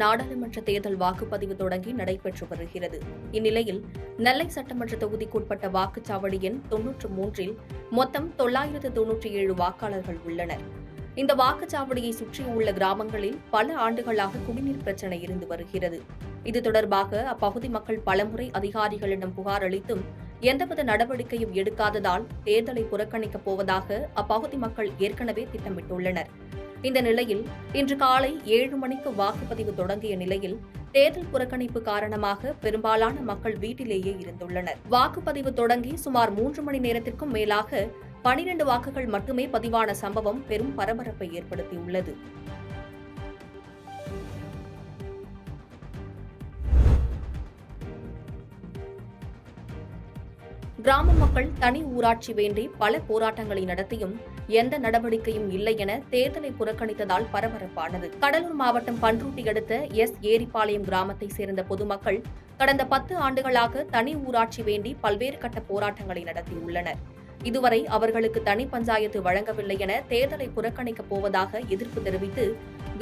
நாடாளுமன்ற தேர்தல் வாக்குப்பதிவு தொடங்கி நடைபெற்று வருகிறது. இந்நிலையில் நெல்லை சட்டமன்ற தொகுதிக்குட்பட்ட வாக்குச்சாவடி எண் 93இல் மொத்தம் 997 வாக்காளர்கள் உள்ளனர். இந்த வாக்குச்சாவடியை சுற்றியுள்ள கிராமங்களில் பல ஆண்டுகளாக குடிநீர் பிரச்சினை இருந்து வருகிறது. இது தொடர்பாக அப்பகுதி மக்கள் பலமுறை அதிகாரிகளிடம் புகார் அளித்தும் எந்தவித நடவடிக்கையும் எடுக்காததால் தேர்தலை புறக்கணிக்கப் போவதாக அப்பகுதி மக்கள் ஏற்கனவே திட்டமிட்டுள்ளனர். இந்த நிலையில் இன்று காலை 7 மணிக்கு வாக்குப்பதிவு தொடங்கிய நிலையில் தேர்தல் புறக்கணிப்பு காரணமாக பெரும்பாலான மக்கள் வீட்டிலேயே இருந்துள்ளனர். வாக்குப்பதிவு தொடங்கி சுமார் 3 மணி நேரத்திற்கும் மேலாக 12 வாக்குகள் மட்டுமே பதிவான சம்பவம் பெரும் பரபரப்பை ஏற்படுத்தியுள்ளது. கிராம மக்கள் தனி ஊராட்சி வேண்டி பல போராட்டங்களை நடத்தியும் எந்த நடவடிக்கையும் இல்லை என தேர்தலை புறக்கணித்ததால் பரபரப்பானது. கடலூர் மாவட்டம் பன்ருட்டி அடுத்த ஏரிப்பாளையம் கிராமத்தைச் சேர்ந்த பொதுமக்கள் கடந்த 10 ஆண்டுகளாக தனி ஊராட்சி வேண்டி பல்வேறு கட்ட போராட்டங்களை நடத்தியுள்ளனர். இதுவரை அவர்களுக்கு தனி பஞ்சாயத்து வழங்கவில்லை என தேர்தலை புறக்கணிக்கப் போவதாக எதிர்ப்பு தெரிவித்து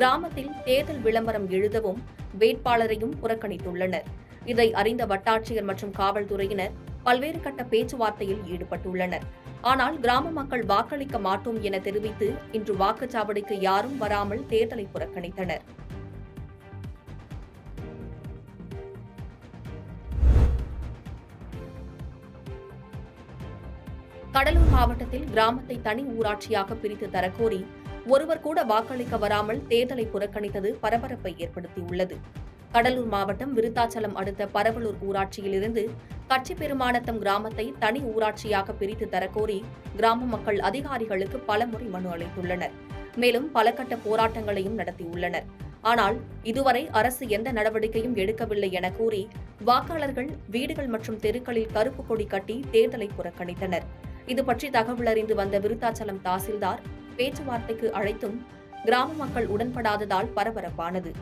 கிராமத்தில் தேர்தல் விளம்பரம் எழுதவும் வேட்பாளரையும் புறக்கணித்துள்ளனர். இதை அறிந்த வட்டாட்சியர் மற்றும் காவல்துறையினர் பல்வேறு கட்ட பேச்சுவார்த்தையில் ஈடுபட்டுள்ளனர். ஆனால் கிராம மக்கள் வாக்களிக்க மாட்டோம் என தெரிவித்து இன்று வாக்குச்சாவடிக்கு யாரும் வராமல் தேர்தலை புறக்கணித்தனர். கடலூர் மாவட்டத்தில் கிராமத்தை தனி ஊராட்சியாக பிரித்து தரக்கோரி ஒருவர் கூட வாக்களிக்க வராமல் தேர்தலை புறக்கணித்தது பரபரப்பை ஏற்படுத்தியுள்ளது. கடலூர் மாவட்டம் விருத்தாச்சலம் அடுத்த பரவலூர் ஊராட்சியிலிருந்து கட்சி பெருமானத்தம் கிராமத்தை தனி ஊராட்சியாக பிரித்து தரக்கோரி கிராம மக்கள் அதிகாரிகளுக்கு பலமுறை மனு அளித்துள்ளனர். மேலும் பல கட்ட போராட்டங்களையும் நடத்தியுள்ளனர். ஆனால் இதுவரை அரசு எந்த நடவடிக்கையும் எடுக்கவில்லை என கூறி வாக்காளர்கள் வீடுகள் மற்றும் தெருக்களில் கருப்பு கொடி கட்டி தேர்தலை புறக்கணித்தனர். இதுபற்றி தகவல் அறிந்து வந்த விருத்தாச்சலம் தாசில்தார் பேச்சுவார்த்தைக்கு அழைத்தும் கிராம மக்கள் உடன்படாததால் பரபரப்பானது.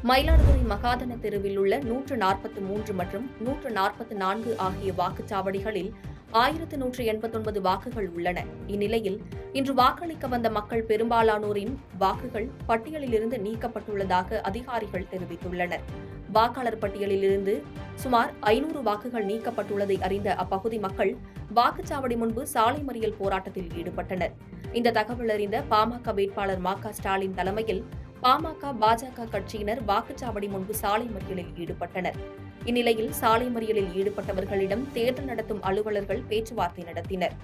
மயிலாடுதுறை மகாதன தெருவில் உள்ள 143 மற்றும் 144 ஆகிய வாக்குச்சாவடிகளில் 1189 வாக்குகள் உள்ளன. இந்நிலையில் இன்று வாக்களிக்க வந்த மக்கள் பெரும்பாலானோரின் வாக்குகள் பட்டியலிலிருந்து நீக்கப்பட்டுள்ளதாக அதிகாரிகள் தெரிவித்துள்ளனர். வாக்காளர் பட்டியலிலிருந்து சுமார் 500 வாக்குகள் நீக்கப்பட்டுள்ளதை அறிந்த அப்பகுதி மக்கள் வாக்குச்சாவடி முன்பு சாலை மறியல் போராட்டத்தில் ஈடுபட்டனர். இந்த தகவல் அறிந்த பாமக வேட்பாளர் ம.க. ஸ்டாலின் தலைமையில் பாமக, பாஜக கட்சியினர் வாக்குச்சாவடி முன்பு சாலை மறியலில் ஈடுபட்டனர். இந்நிலையில் சாலை மறியலில் ஈடுபட்டவர்களிடம் தேர்தல் நடத்தும் அலுவலர்கள் பேச்சுவார்த்தை நடத்தினர்.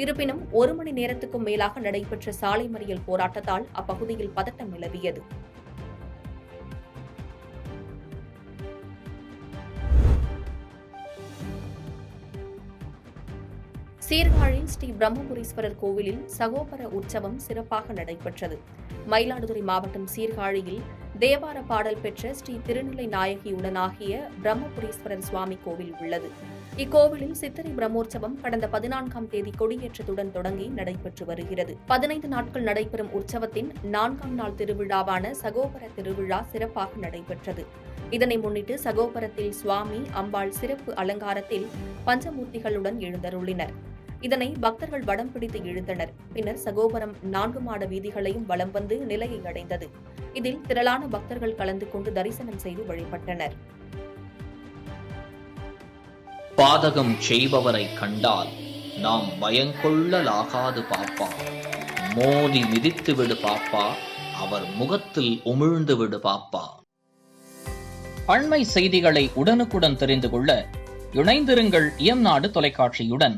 இருப்பினும் 1 மணி நேரத்துக்கும் மேலாக நடைபெற்ற சாலை மறியல் போராட்டத்தால் அப்பகுதியில் பதட்டம் நிலவியது. சீர்காழி ஸ்ரீ பிரம்மபுரீஸ்வரர் கோவிலில் சகோபர உற்சவம் சிறப்பாக நடைபெற்றது. மயிலாடுதுறை மாவட்டம் சீர்காழியில் தேவார பாடல் பெற்ற ஸ்ரீ திருநிலை நாயகியுடனாகிய பிரம்மபுரீஸ்வரர் சுவாமி கோவில் உள்ளது. இக்கோவிலில் சித்திரை பிரம்மோற்சவம் கடந்த 14ஆம் தேதி கொடியேற்றத்துடன் தொடங்கி நடைபெற்று வருகிறது. 15 நாட்கள் நடைபெறும் உற்சவத்தின் 4ஆம் நாள் திருவிழாவான சகோபர திருவிழா சிறப்பாக நடைபெற்றது. இதனை முன்னிட்டு சகோபரத்தில் சுவாமி, அம்பாள் சிறப்பு அலங்காரத்தில் பஞ்சமூர்த்திகளுடன் எழுந்தருளினர். இதனை பக்தர்கள் வடம் பிடித்து இழுத்தனர். பின்னர் சகோபரம் 4 மாட வீதிகளையும் வலம் வந்து நிலையை அடைந்தது. இதில் திரளான பக்தர்கள் கலந்து கொண்டு தரிசனம் செய்து வழிபட்டனர். பாதகம் செய்பவரை கண்டால் நாம் பயங்கொள்ளலாகாது பாப்பா, மோதி மிதித்து விடு பாப்பா, அவர் முகத்தில் உமிழ்ந்து விடு பாப்பா. அண்மை செய்திகளை உடனுக்குடன் தெரிந்து கொள்ள இணைந்திருங்கள் இயம்நாடு தொலைக்காட்சியுடன்.